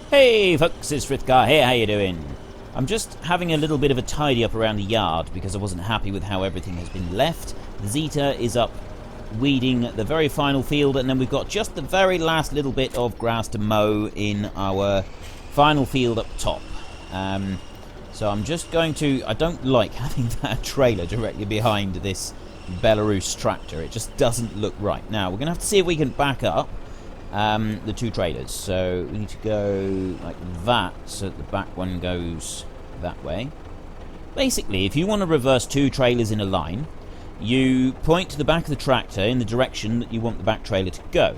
Hey folks, it's Frithgar here, how you doing? I'm just having a little bit of a tidy up around the yard because I wasn't happy with how everything has been left. The Zeta is up weeding the very final field, and then we've got just the very last little bit of grass to mow in our final field up top. So I'm just going to... I don't like having that trailer directly behind this Belarus tractor. It just doesn't look right. Now, we're going to have to see if we can back up the two trailers. So we need to go like that, so that the back one goes that way. Basically, if you want to reverse two trailers in a line, you point to the back of the tractor in the direction that you want the back trailer to go.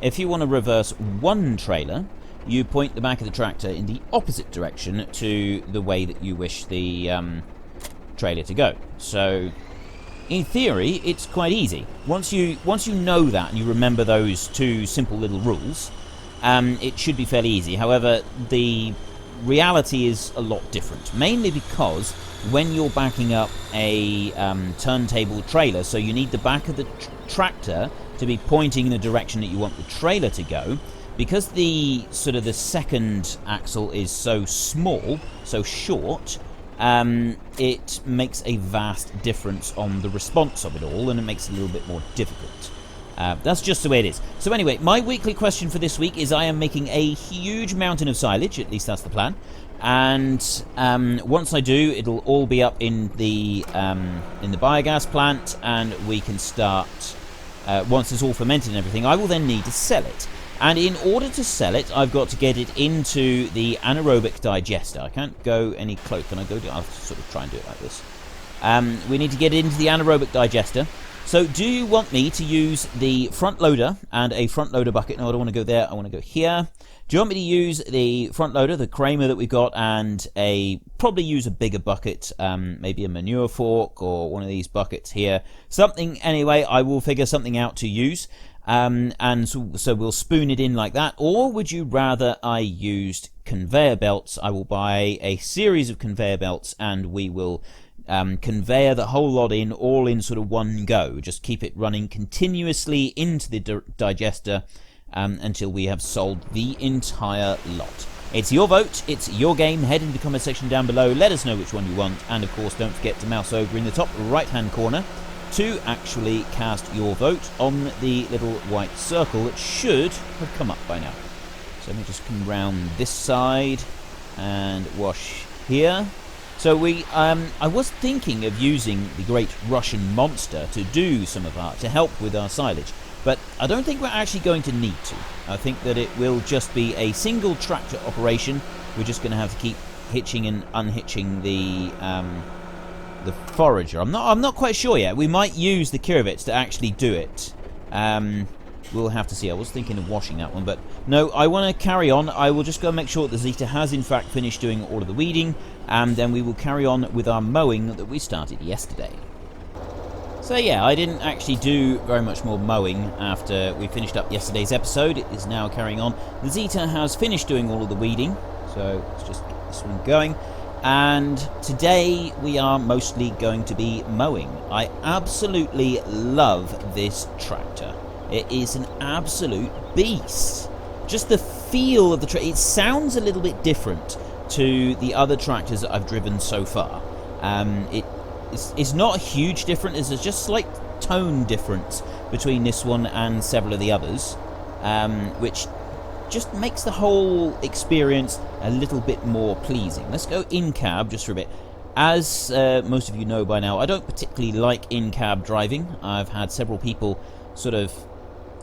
If you want to reverse one trailer, you point the back of the tractor in the opposite direction to the way that you wish the trailer to go. So in theory, it's quite easy. Once you know that and you remember those two simple little rules, it should be fairly easy. However, the reality is a lot different, mainly because when you're backing up a turntable trailer, so you need the back of the tractor to be pointing in the direction that you want the trailer to go, because the second axle is so small, so short, it makes a vast difference on the response of it all, and it makes it a little bit more difficult. That's just the way it is. So anyway, my weekly question for this week is I am making a huge mountain of silage, at least that's the plan, and once I do, it'll all be up in the biogas plant, and we can start, once it's all fermented and everything, I will then need to sell it. And in order to sell it, I've got to get it into the anaerobic digester. I can't go any closer. Can I go? I'll sort of try and do it like this. We need to get it into the anaerobic digester. So do you want me to use the front loader and a front loader bucket? No, I don't want to go there. I want to go here. Do you want me to use the front loader, the Kramer that we've got, and probably use a bigger bucket, maybe a manure fork or one of these buckets here? Something, anyway, I will figure something out to use. And so we'll spoon it in like that. Or would you rather I used conveyor belts? I will buy a series of conveyor belts, and we will conveyor the whole lot in, all in sort of one go. Just keep it running continuously into the digester until we have sold the entire lot. It's your vote, it's your game. Head into the comment section down below, let us know which one you want, and of course don't forget to mouse over in the top right hand corner to actually cast your vote on the little white circle that should have come up by now. So let me just come round this side and wash here. So I was thinking of using the Great Russian Monster to do some of to help with our silage, but I don't think we're actually going to need to. I think that it will just be a single tractor operation. We're just going to have to keep hitching and unhitching the forager. I'm not quite sure yet. We might use the Kirovits to actually do it. We'll have to see. I was thinking of washing that one, but no, I want to carry on. I will just go and make sure that the Zeta has in fact finished doing all of the weeding, and then we will carry on with our mowing that we started yesterday. So yeah, I didn't actually do very much more mowing after we finished up yesterday's episode. It is now carrying on. The Zeta has finished doing all of the weeding, so let's just get this one going. And today we are mostly going to be mowing. I absolutely love this tractor. It is an absolute beast. Just the feel of the tractor. It sounds a little bit different to the other tractors that I've driven so far. It's not a huge difference. There's just slight tone difference between this one and several of the others, which just makes the whole experience a little bit more pleasing. Let's go in cab just for a bit. As most of you know by now, I don't particularly like in cab driving. I've had several people sort of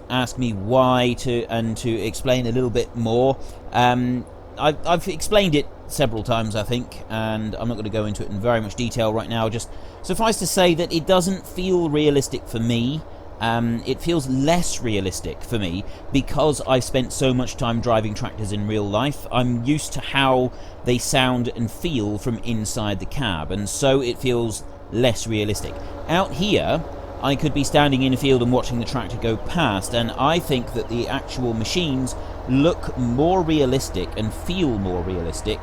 ask me why and to explain a little bit more. I've explained it several times, I think, and I'm not going to go into it in very much detail right now. Just suffice to say that it doesn't feel realistic for me. It feels less realistic for me because I've spent so much time driving tractors in real life. I'm used to how they sound and feel from inside the cab, and so it feels less realistic. Out here, I could be standing in a field and watching the tractor go past, and I think that the actual machines look more realistic and feel more realistic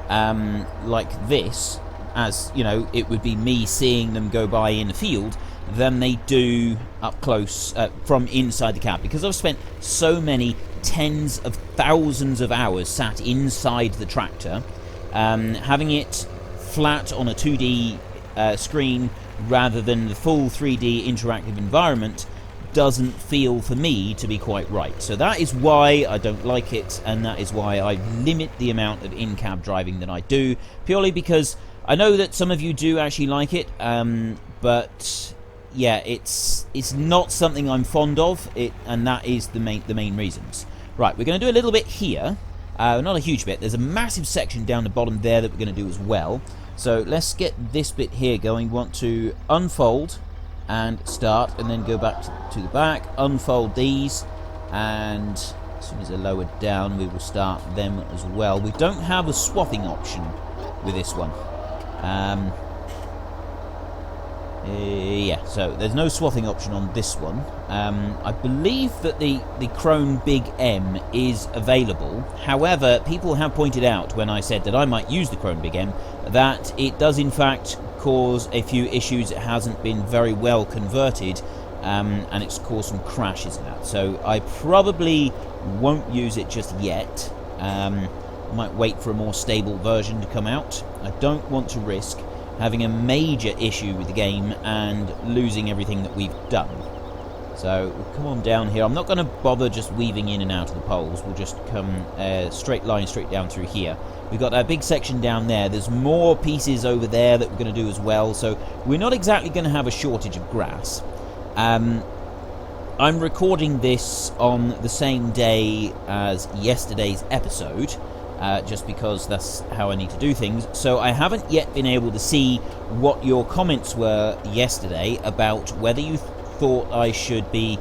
like this, as, you know, it would be me seeing them go by in a field, than they do up close from inside the cab, because I've spent so many tens of thousands of hours sat inside the tractor. Having it flat on a 2D screen rather than the full 3D interactive environment doesn't feel for me to be quite right. So that is why I don't like it, and that is why I limit the amount of in-cab driving that I do, purely because I know that some of you do actually like it, but yeah, it's not something I'm fond of, and that is the main reasons. Right, we're going to do a little bit here, not a huge bit. There's a massive section down the bottom there that we're going to do as well. So let's get this bit here going. We want to unfold and start, and then go back to the back, unfold these, and as soon as they're lowered down we will start them as well. We don't have a swapping option with this one. Yeah, so there's no swapping option on this one. I believe that the Chrome Big M is available. However, people have pointed out when I said that I might use the Chrome Big M that it does in fact cause a few issues. It hasn't been very well converted, and it's caused some crashes and that. So I probably won't use it just yet. Might wait for a more stable version to come out. I don't want to risk having a major issue with the game and losing everything that we've done. So we'll come on down here. I'm not going to bother just weaving in and out of the poles. We'll just come straight down through here. We've got that big section down there. There's more pieces over there that we're going to do as well. So we're not exactly going to have a shortage of grass. I'm recording this on the same day as yesterday's episode, just because that's how I need to do things. So I haven't yet been able to see what your comments were yesterday about whether you thought I should be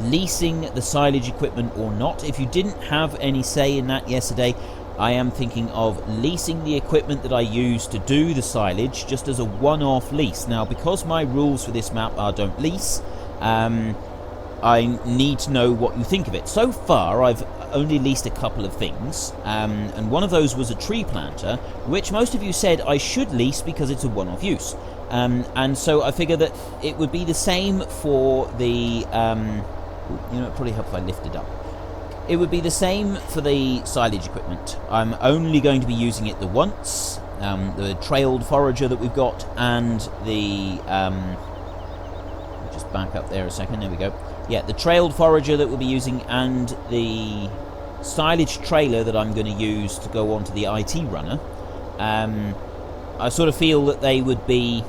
leasing the silage equipment or not. If you didn't have any say in that yesterday, I am thinking of leasing the equipment that I use to do the silage just as a one-off lease. Now, because my rules for this map are don't lease, I need to know what you think of it. So far, I've only leased a couple of things, and one of those was a tree planter, which most of you said I should lease because it's a one-off use. And so I figure that it would be the same for the, you know, it probably help if I lift it up. It would be the same for the silage equipment. I'm only going to be using it the once. The trailed forager that we've got, and the, just back up there a second, there we go. Yeah, the trailed forager that we'll be using, and the silage trailer that I'm going to use to go onto the IT runner. I sort of feel that they would be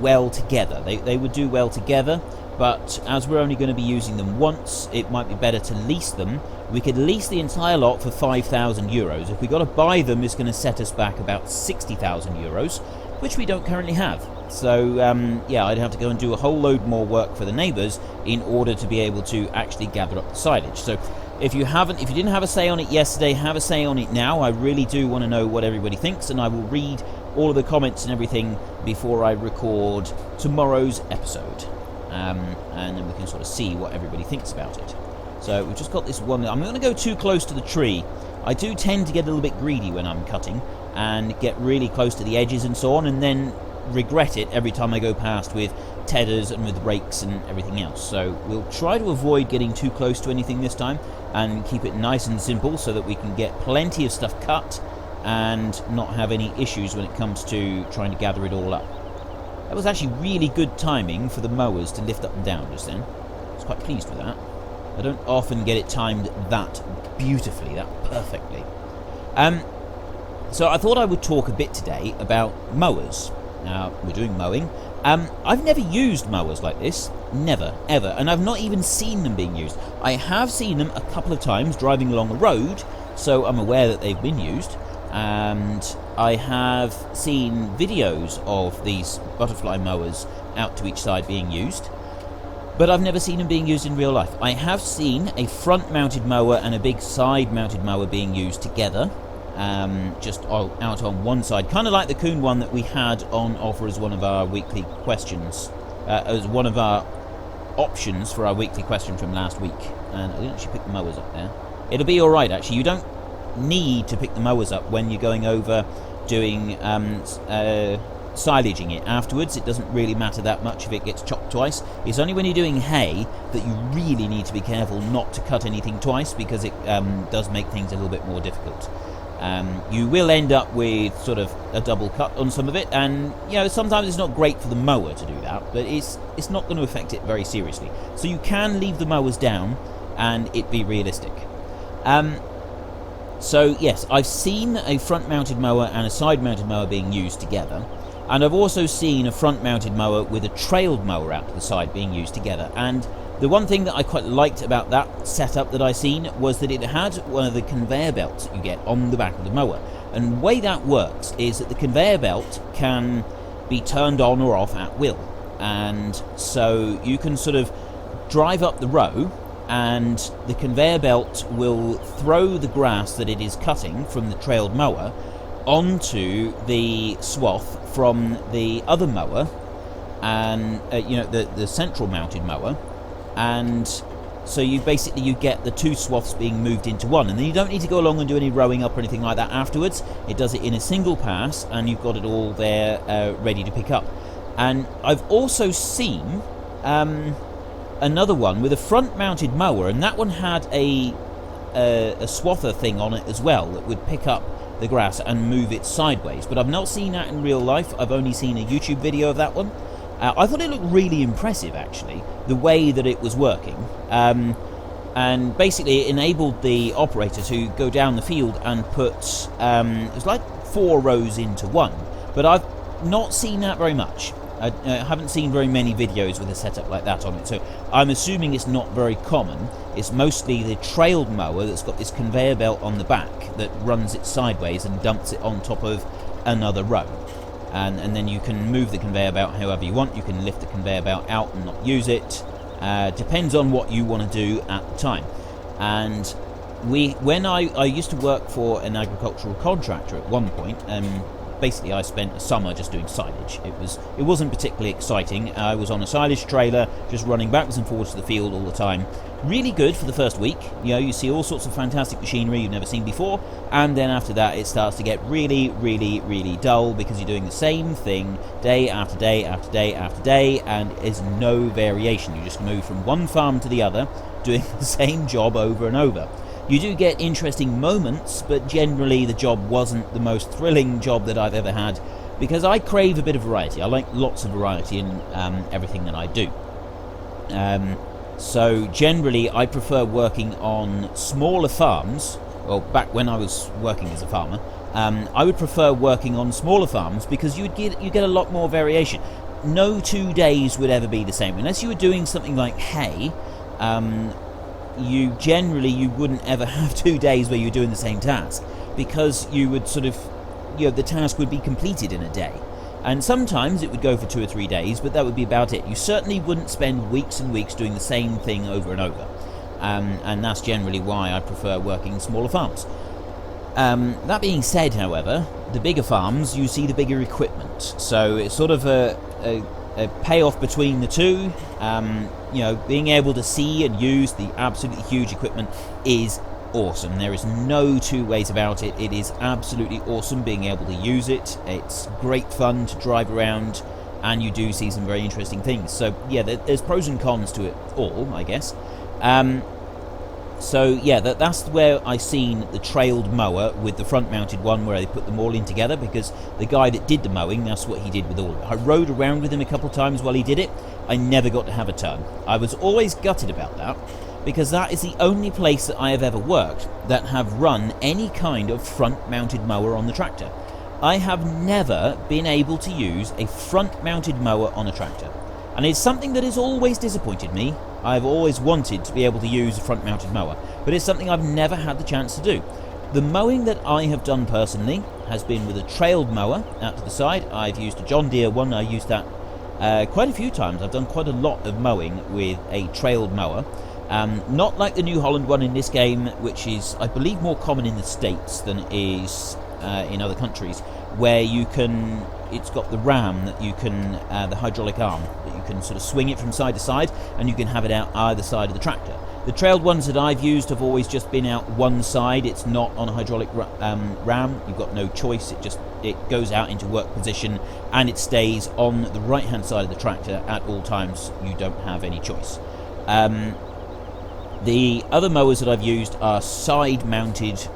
well together. They would do well together, but as we're only going to be using them once, it might be better to lease them. We could lease the entire lot for 5,000 euros. If we got to buy them, it's going to set us back about 60,000 euros, which we don't currently have. So, yeah, I'd have to go and do a whole load more work for the neighbours in order to be able to actually gather up the silage. So, if you didn't have a say on it yesterday, have a say on it now. I really do want to know what everybody thinks, and I will read all of the comments and everything before I record tomorrow's episode. And then we can sort of see what everybody thinks about it. So we've just got this one. I'm not going to go too close to the tree. I do tend to get a little bit greedy when I'm cutting and get really close to the edges and so on, and then regret it every time I go past with tedders and with rakes and everything else. So we'll try to avoid getting too close to anything this time and keep it nice and simple so that we can get plenty of stuff cut and not have any issues when it comes to trying to gather it all up. That was actually really good timing for the mowers to lift up and down just then. I was quite pleased with that. I don't often get it timed that beautifully, that perfectly. So I thought I would talk a bit today about mowers. Now, we're doing mowing. I've never used mowers like this. Never, ever. And I've not even seen them being used. I have seen them a couple of times driving along the road, so I'm aware that they've been used. And I have seen videos of these butterfly mowers out to each side being used, but I've never seen them being used in real life. I have seen a front-mounted mower and a big side-mounted mower being used together, just out on one side, kind of like the Kuhn one that we had on offer as one of our weekly questions, as one of our options for our weekly question from last week. And I didn't actually pick the mowers up there. It'll be alright, actually. You don't need to pick the mowers up when you're going over doing silaging it afterwards. It doesn't really matter that much if it gets chopped twice. It's only when you're doing hay that you really need to be careful not to cut anything twice, because it does make things a little bit more difficult. You will end up with sort of a double cut on some of it, and sometimes it's not great for the mower to do that, but it's not going to affect it very seriously. So you can leave the mowers down and it be realistic. So yes, I've seen a front-mounted mower and a side-mounted mower being used together, and I've also seen a front-mounted mower with a trailed mower out to the side being used together. And the one thing that I quite liked about that setup that I seen was that it had one of the conveyor belts that you get on the back of the mower. And the way that works is that the conveyor belt can be turned on or off at will, and so you can sort of drive up the row, and the conveyor belt will throw the grass that it is cutting from the trailed mower onto the swath from the other mower, and the central mounted mower, and so you get the two swaths being moved into one, and then you don't need to go along and do any rowing up or anything like that afterwards. It does it in a single pass, and you've got it all there ready to pick up. And I've also seen another one with a front-mounted mower, and that one had a swather thing on it as well that would pick up the grass and move it sideways. But I've not seen that in real life. I've only seen a YouTube video of that one. I thought it looked really impressive, actually, the way that it was working. And basically it enabled the operator to go down the field and put it was like 4 rows into one. But I've not seen that very much. I haven't seen very many videos with a setup like that on it, so I'm assuming it's not very common. It's mostly the trailed mower that's got this conveyor belt on the back that runs it sideways and dumps it on top of another row. And then you can move the conveyor belt however you want. You can lift the conveyor belt out and not use it. Depends on what you want to do at the time. And when I used to work for an agricultural contractor at one point, basically I spent a summer just doing silage. It wasn't particularly exciting. I was on a silage trailer, just running backwards and forwards to the field all the time. Really good for the first week. You see all sorts of fantastic machinery you've never seen before, and then after that it starts to get really, really, really dull, because you're doing the same thing day after day after day after day, and there's no variation. You just move from one farm to the other, doing the same job over and over. You do get interesting moments, but generally the job wasn't the most thrilling job that I've ever had, because I crave a bit of variety. I like lots of variety in everything that I do. So generally I prefer working on smaller farms. Well, back when I was working as a farmer, I would prefer working on smaller farms, because you get a lot more variation. No 2 days would ever be the same, unless you were doing something like hay. You wouldn't ever have 2 days where you're doing the same task, because you would sort of, the task would be completed in a day. And sometimes it would go for 2 or 3 days, but that would be about it. You certainly wouldn't spend weeks and weeks doing the same thing over and over. And that's generally why I prefer working smaller farms. That being said, however, the bigger farms, you see the bigger equipment. So it's sort of a payoff between the two. Being able to see and use the absolutely huge equipment is awesome. There is no two ways about it. It is absolutely awesome being able to use it. It's great fun to drive around, and you do see some very interesting things. So yeah, there's pros and cons to it all, I guess. So yeah, that's where I seen the trailed mower with the front mounted one, where they put them all in together, because the guy that did the mowing, that's what he did with all of it. I rode around with him a couple of times while he did it. I never got to have a turn. I was always gutted about that, because that is the only place that I have ever worked that have run any kind of front mounted mower on the tractor. I have never been able to use a front mounted mower on a tractor, and it's something that has always disappointed me. I've always wanted to be able to use a front mounted mower, but it's something I've never had the chance to do. The mowing that I have done personally has been with a trailed mower out to the side. I've used a John Deere one. I used that quite a few times. I've done quite a lot of mowing with a trailed mower. Not like the New Holland one in this game, which is, I believe, more common in the States than it is in other countries, where it's got the ram that you can, the hydraulic arm, that you can sort of swing it from side to side, and you can have it out either side of the tractor. The trailed ones that I've used have always just been out one side. It's not on a hydraulic ram. You've got no choice. It just it goes out into work position and it stays on the right hand side of the tractor at all times. You don't have any choice. The other mowers that I've used are side mounted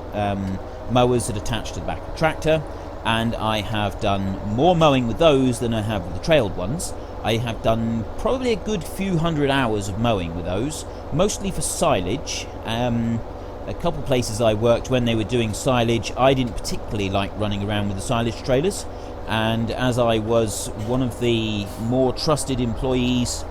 mowers that attach to the back of the tractor, and I have done more mowing with those than I have with the trailed ones. I have done probably a good few hundred hours of mowing with those, mostly for silage. A couple places I worked when they were doing silage, I didn't particularly like running around with the silage trailers, and as I was one of the more trusted employees,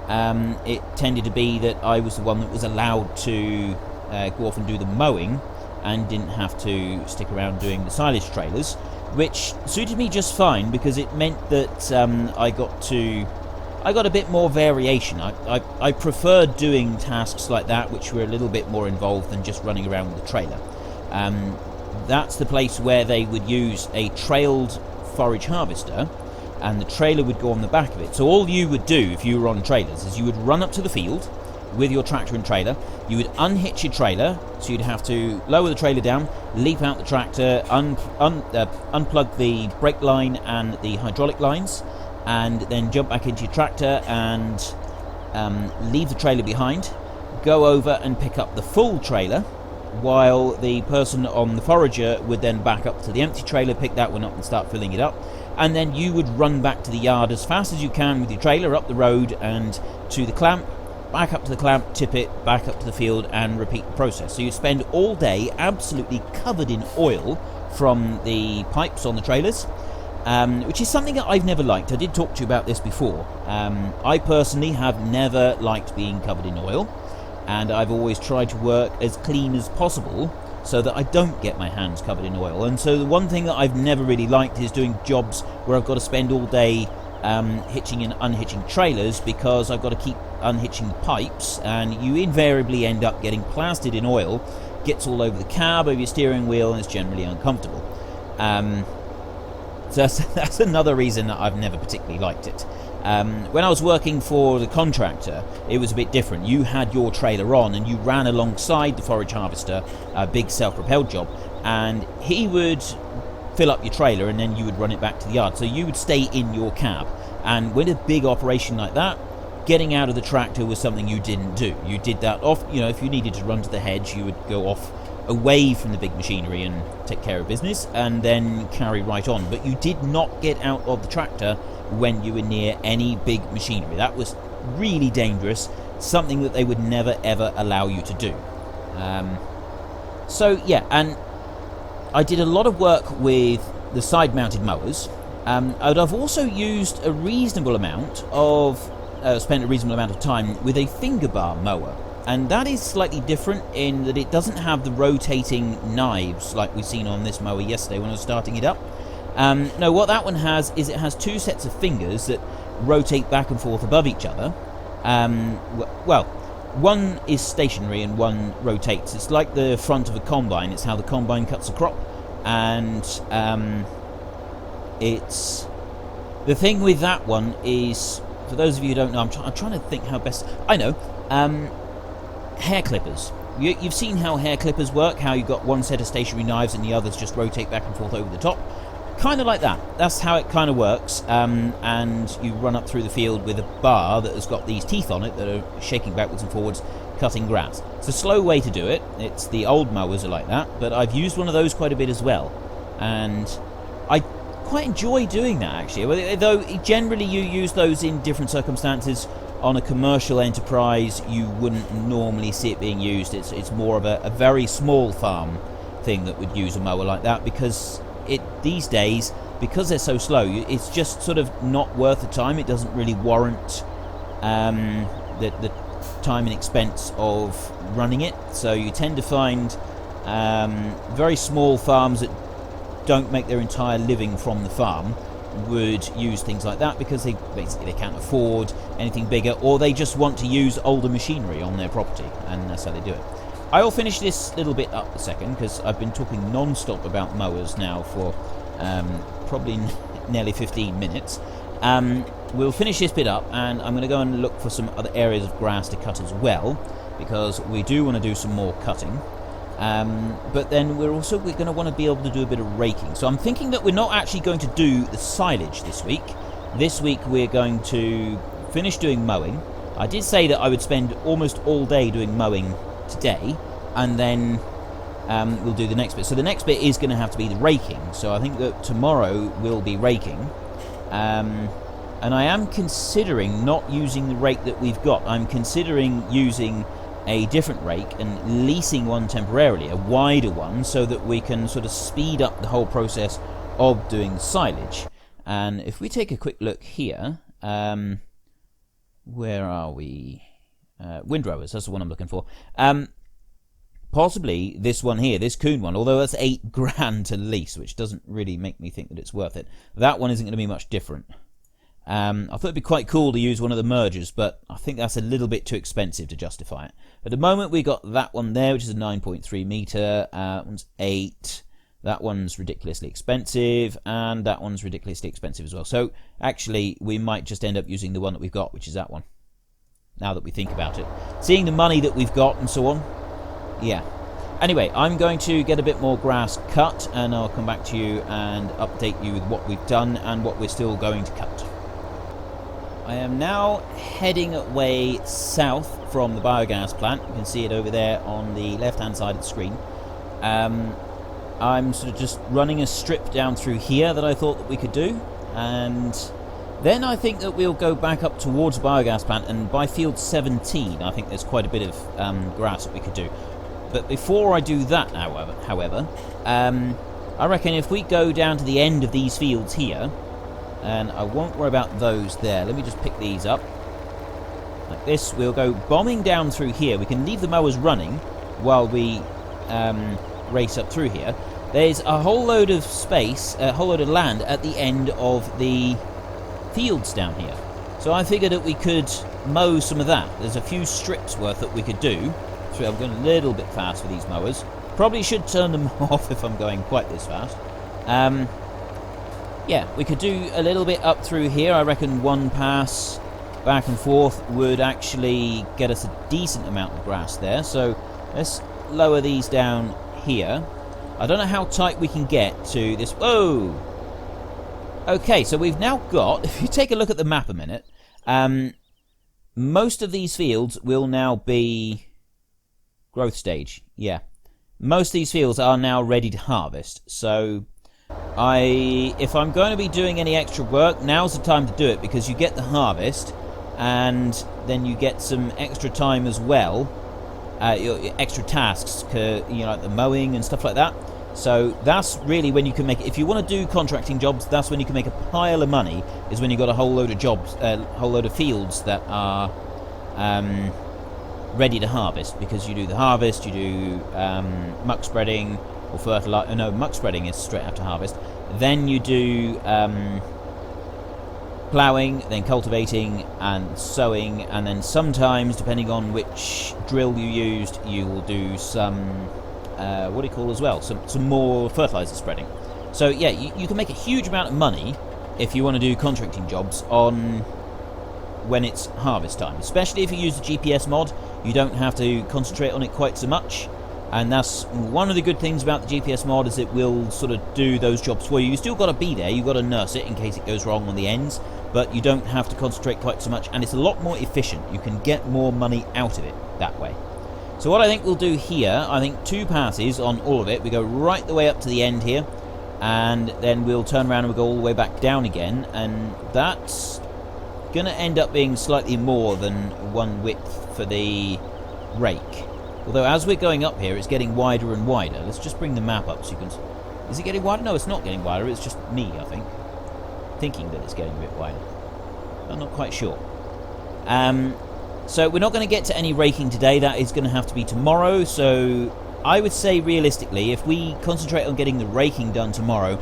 it tended to be that I was the one that was allowed to go off and do the mowing and didn't have to stick around doing the silage trailers, which suited me just fine because it meant that I got a bit more variation. I preferred doing tasks like that which were a little bit more involved than just running around with the trailer. That's the place where they would use a trailed forage harvester, and the trailer would go on the back of it. So all you would do if you were on trailers is you would run up to the field with your tractor and trailer, you would unhitch your trailer, so you'd have to lower the trailer down, leap out the tractor, unplug the brake line and the hydraulic lines, and then jump back into your tractor and leave the trailer behind, go over and pick up the full trailer, while the person on the forager would then back up to the empty trailer, pick that one up and start filling it up, and then you would run back to the yard as fast as you can with your trailer up the road and to the clamp, back up to the clamp, tip it, back up to the field, and repeat the process. So you spend all day absolutely covered in oil from the pipes on the trailers, which is something that I've never liked. I did talk to you about this before. I personally have never liked being covered in oil, and I've always tried to work as clean as possible so that I don't get my hands covered in oil. And so the one thing that I've never really liked is doing jobs where I've got to spend all day hitching and unhitching trailers, because I've got to keep unhitching the pipes, and you invariably end up getting plastered in oil, gets all over the cab, over your steering wheel, and it's generally uncomfortable. So that's another reason that I've never particularly liked it. When I was working for the contractor, it was a bit different. You had your trailer on and you ran alongside the forage harvester, a big self-propelled job, and he would fill up your trailer and then you would run it back to the yard. So you would stay in your cab, and with a big operation like that, getting out of the tractor was something you didn't do. You did that off, if you needed to run to the hedge, you would go off away from the big machinery and take care of business and then carry right on. But you did not get out of the tractor when you were near any big machinery. That was really dangerous, something that they would never ever allow you to do. So yeah, and I did a lot of work with the side mounted mowers, and I've also used a reasonable amount of spent a reasonable amount of time with a finger bar mower. And that is slightly different in that it doesn't have the rotating knives like we've seen on this mower yesterday when I was starting it up. No, what that one has is it has two sets of fingers that rotate back and forth above each other. Well, one is stationary and one rotates. It's like the front of a combine. It's how the combine cuts a crop. And it's... The thing with that one is, for those of you who don't know, I'm trying to think how best... I know. Hair clippers. You've seen how hair clippers work, how you've got one set of stationary knives and the others just rotate back and forth over the top. Kind of like that. That's how it kind of works. And you run up through the field with a bar that has got these teeth on it that are shaking backwards and forwards, cutting grass. It's a slow way to do it. It's the old mowers are like that, but I've used one of those quite a bit as well. And I quite enjoy doing that, actually. Though generally you use those in different circumstances. On a commercial enterprise, you wouldn't normally see it being used. It's more of a very small farm thing that would use a mower like that, because these days, because they're so slow, it's just sort of not worth the time. It doesn't really warrant the time and expense of running it. So you tend to find very small farms that don't make their entire living from the farm would use things like that, because they can't afford anything bigger, or they just want to use older machinery on their property, and that's how they do it. I'll finish this little bit up a second, because I've been talking non-stop about mowers now for probably nearly 15 minutes. We'll finish this bit up, and I'm going to go and look for some other areas of grass to cut as well, because we do want to do some more cutting. But then we're going to want to be able to do a bit of raking. So I'm thinking that we're not actually going to do the silage this week. This week we're going to finish doing mowing. I did say that I would spend almost all day doing mowing today, and then we'll do the next bit. So the next bit is going to have to be the raking. So I think that tomorrow we'll be raking. And I am considering not using the rake that we've got. I'm considering using a different rake and leasing one temporarily, a wider one, so that we can sort of speed up the whole process of doing the silage. And if we take a quick look here, where are we? Windrowers, that's the one I'm looking for. Possibly this one here, this Coon one, although that's £8,000 to lease, which doesn't really make me think that it's worth it. That one isn't going to be much different. I thought it'd be quite cool to use one of the mergers, but I think that's a little bit too expensive to justify it. At the moment, we got that one there, which is a 9.3 metre. That one's 8. That one's ridiculously expensive, and that one's ridiculously expensive as well. So, actually, we might just end up using the one that we've got, which is that one. Now that we think about it. Seeing the money that we've got and so on, yeah. Anyway, I'm going to get a bit more grass cut, and I'll come back to you and update you with what we've done and what we're still going to cut. I am now heading away south from the biogas plant. You can see it over there on the left-hand side of the screen. I'm sort of just running a strip down through here that I thought that we could do, and then I think that we'll go back up towards the biogas plant, and by field 17 I think there's quite a bit of grass that we could do. But before I do that, however, I reckon if we go down to the end of these fields here, and I won't worry about those there. Let me just pick these up. Like this. We'll go bombing down through here. We can leave the mowers running while we race up through here. There's a whole load of space, a whole load of land at the end of the fields down here. So I figured that we could mow some of that. There's a few strips worth that we could do. So I'm going a little bit fast with these mowers. Probably should turn them off if I'm going quite this fast. Yeah, we could do a little bit up through here. I reckon one pass back and forth would actually get us a decent amount of grass there. So let's lower these down here. I don't know how tight we can get to this. Whoa! Okay, so we've now got, if you take a look at the map a minute, most of these fields will now be growth stage. Yeah. Most of these fields are now ready to harvest. So if I'm going to be doing any extra work, now's the time to do it, because you get the harvest and then you get some extra time as well, your extra tasks, like the mowing and stuff like that. So that's really when you can make it. If you want to do contracting jobs, that's when you can make a pile of money, is when you've got a whole load of jobs, a whole load of fields that are ready to harvest, because you do the harvest, you do muck spreading or fertilizer. No, muck spreading is straight after harvest. Then you do ploughing, then cultivating and sowing, and then sometimes, depending on which drill you used, you will do some what do you call as well? Some more fertilizer spreading. So yeah, you can make a huge amount of money if you want to do contracting jobs on when it's harvest time, especially if you use the GPS mod. You don't have to concentrate on it quite so much, and that's one of the good things about the GPS mod, is it will sort of do those jobs for you. You still got to be there, you've got to nurse it in case it goes wrong on the ends, but you don't have to concentrate quite so much, and it's a lot more efficient. You can get more money out of it that way. So what I think we'll do here, I think 2 passes on all of it. We go right the way up to the end here, and then we'll turn around and we'll go all the way back down again, and that's going to end up being slightly more than one width for the rake. Although as we're going up here, it's getting wider and wider. Let's just bring the map up so you can... Is it getting wider? No, it's not getting wider. It's just me, I think, thinking that it's getting a bit wider. I'm not quite sure. So we're not going to get to any raking today. That is going to have to be tomorrow. So I would say, realistically, if we concentrate on getting the raking done tomorrow,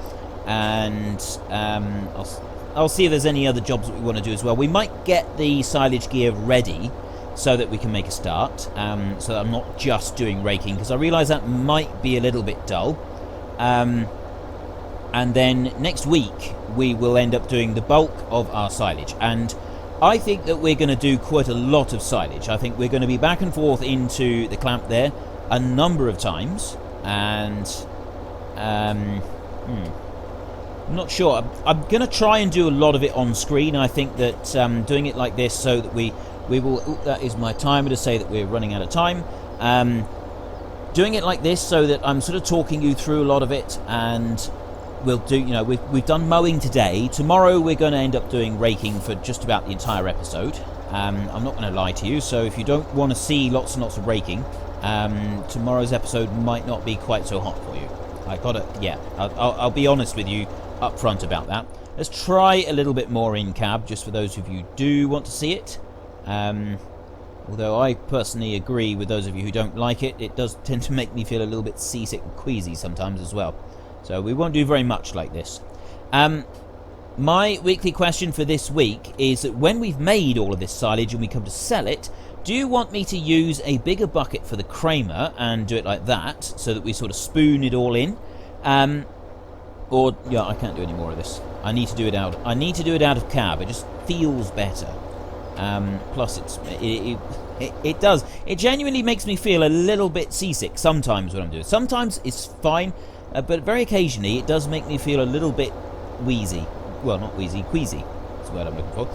and I'll see if there's any other jobs that we want to do as well. We might get the silage gear ready so that we can make a start, so that I'm not just doing raking, because I realise that might be a little bit dull. And then next week we will end up doing the bulk of our silage, and I think that we're going to do quite a lot of silage. I think we're going to be back and forth into the clamp there, a number of times, and I'm not sure. I'm going to try and do a lot of it on screen. I think that doing it like this so that we will... Ooh, that is my timer to say that we're running out of time. Doing it like this so that I'm sort of talking you through a lot of it, and we'll do, you know, we've done mowing today. Tomorrow we're going to end up doing raking for just about the entire episode. I'm not going to lie to you, so if you don't want to see lots and lots of raking, tomorrow's episode might not be quite so hot for you. I'll be honest with you up front about that. Let's try a little bit more in cab, just for those of you who do want to see it. Although I personally agree with those of you who don't like it, it does tend to make me feel a little bit seasick and queasy sometimes as well. So we won't do very much like this. My weekly question for this week is that when we've made all of this silage and we come to sell it, do you want me to use a bigger bucket for the Kramer and do it like that, so that we sort of spoon it all in? Or, yeah, I can't do any more of this. I need to do it out of cab. It just feels better. Plus, it does. It genuinely makes me feel a little bit seasick sometimes when I'm doing it. Sometimes it's fine, but very occasionally it does make me feel a little bit wheezy. Well, not wheezy, queasy. That's the word I'm looking for.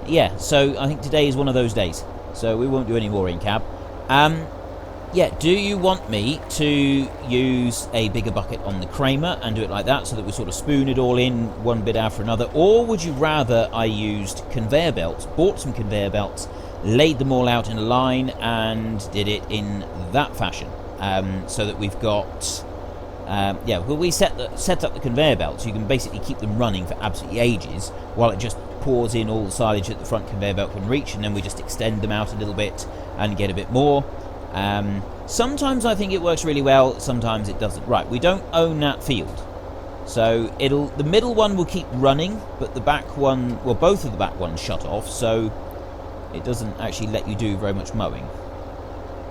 Yeah, so I think today is one of those days. So we won't do any more in cab. Yeah, do you want me to use a bigger bucket on the Kramer and do it like that, so that we sort of spoon it all in one bit after another? Or would you rather I used conveyor belts, bought some conveyor belts, laid them all out in a line and did it in that fashion? So that we've got... we set up the conveyor belts. You can basically keep them running for absolutely ages while it just pours in all the silage that the front conveyor belt can reach, and then we just extend them out a little bit and get a bit more. Sometimes I think it works really well, sometimes it doesn't. Right, we don't own that field, so the middle one will keep running, but the back one, well, both of the back ones shut off, so it doesn't actually let you do very much mowing.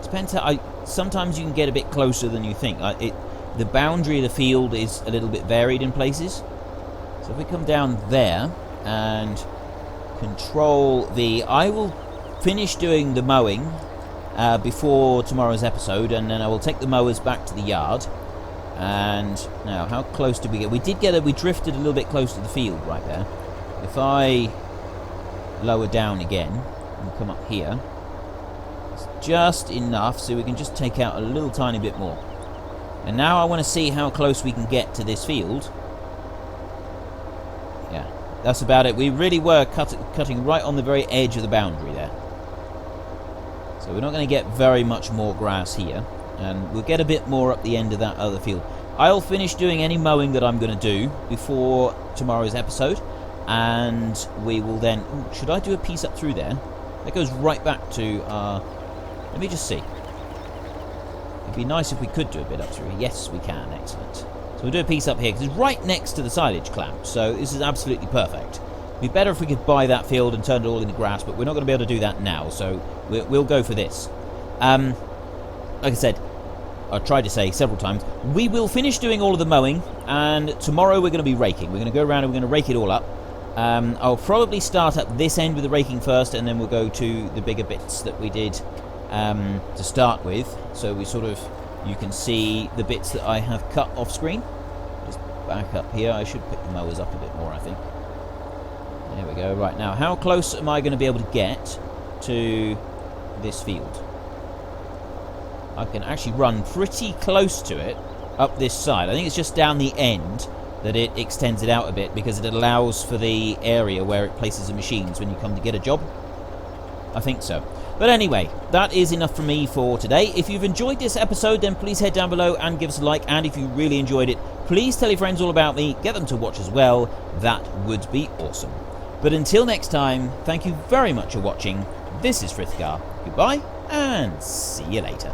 Depends how. Sometimes you can get a bit closer than you think. The boundary of the field is a little bit varied in places. So if we come down there and control V, I will finish doing the mowing before tomorrow's episode, and then I will take the mowers back to the yard. And now, how close did we get? We drifted a little bit close to the field right there. If I lower down again and come up here, it's just enough so we can just take out a little tiny bit more. And now I want to see how close we can get to this field. Yeah, that's about it. We really were cutting right on the very edge of the boundary there. So we're not going to get very much more grass here. And we'll get a bit more up the end of that other field. I'll finish doing any mowing that I'm going to do before tomorrow's episode. And we will then... Ooh, should I do a piece up through there? That goes right back to our... Let me just see. It'd be nice if we could do a bit up through. Yes, we can. Excellent. So we'll do a piece up here, because it's right next to the silage clamp. So this is absolutely perfect. It'd be better if we could buy that field and turn it all into grass, but we're not going to be able to do that now. So we'll go for this. Like I said, I tried to say several times, we will finish doing all of the mowing, and tomorrow we're going to be raking. We're going to go around and we're going to rake it all up. I'll probably start at this end with the raking first, and then we'll go to the bigger bits that we did to start with, so you can see the bits that I have cut off screen. Just back up here. I should pick the mowers up a bit more, I think. There we go. Right, now, how close am I going to be able to get to this field? I can actually run pretty close to it up this side. I think it's just down the end that it extends it out a bit, because it allows for the area where it places the machines when you come to get a job. I think so. But anyway, that is enough from me for today. If you've enjoyed this episode, then please head down below and give us a like. And if you really enjoyed it, please tell your friends all about me. Get them to watch as well. That would be awesome. But until next time, thank you very much for watching. This is Frithgar. Goodbye, and see you later.